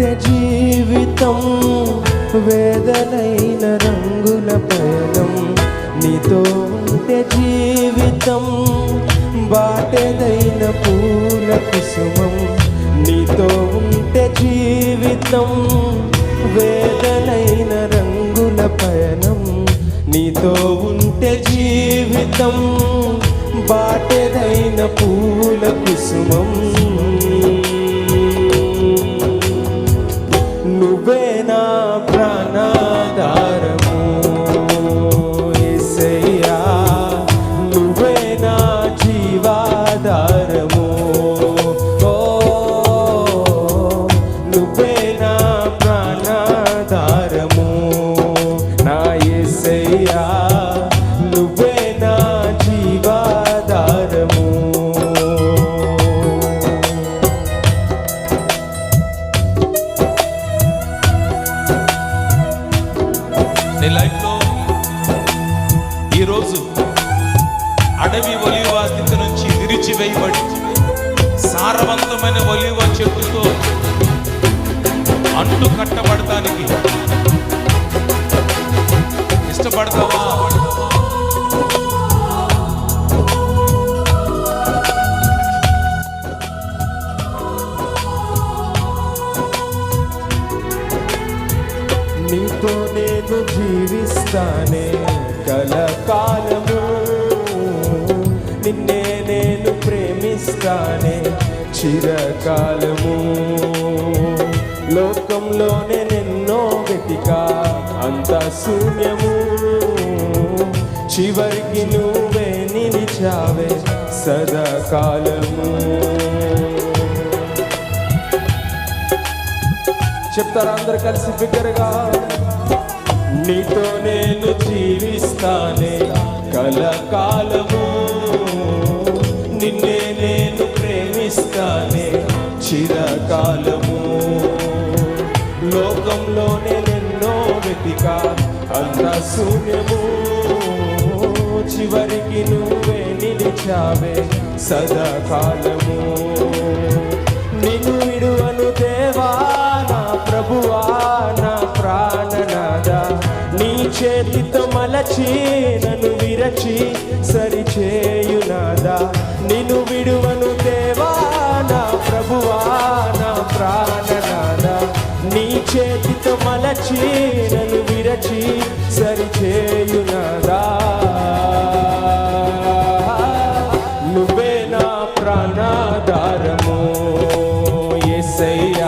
ఉంటే జీవితం వేదనైన రంగుల పయనం, నీతో ఉంటే జీవితం బాటెదైన పూల కుసుమం, నీతో ఉంటే జీవితం వేదనైన రంగుల పయనం, నీతో ఉంటే జీవితం బాటెదైన పూల కుసుమం. నువ్వే నా ప్రాణాధారము యేసయ్యా, నువ్వే నా జీవాధారము. ఓ నువ్వే నా ప్రాణాధారము నా యేసయ్యా, నువ్వే నా జీవాధారము. నీ లైఫ్లో ఈరోజు అడవి ఒలీవ స్థితి నుంచి విరిచివేయబడి సారవంతమైన ఒలీవ చెట్టుతో అంటు కట్టబడటానికి ఇష్టపడతావా? నీతో నేను జీవిస్తానే కలకాలము, నిన్నే నేను ప్రేమిస్తానే చిరకాలము. లోకంలోనే నిన్నో వెతికా అంత శూన్యము, చివరికి నువ్వే నిలిచావే సదాకాలము. చెప్తారా అందరు కలిసి బిగ్గరగా? నీతో నేను జీవిస్తానే కలకాలము, నిన్నే నేను ప్రేమిస్తానే చిరకాలము. లోకంలోనే నిన్నో వెతికా అంత శూన్యము, చివరికి నువ్వే నిలిచావే సదాకాలము. నిన్ను విడువను దేవా నా ప్రభువా నా ప్రాణనాదా, నీ చేతితో మలచి నన్ను విరచి సరిచేయునాదా. నిన్ను విడువను దేవా నా ప్రభువా నా ప్రాణనాదా, నీ చేతితో మలచి నన్ను విరచి సరిచేయునాదా. నువ్వే నా ప్రాణాధారము యేసయ్యా,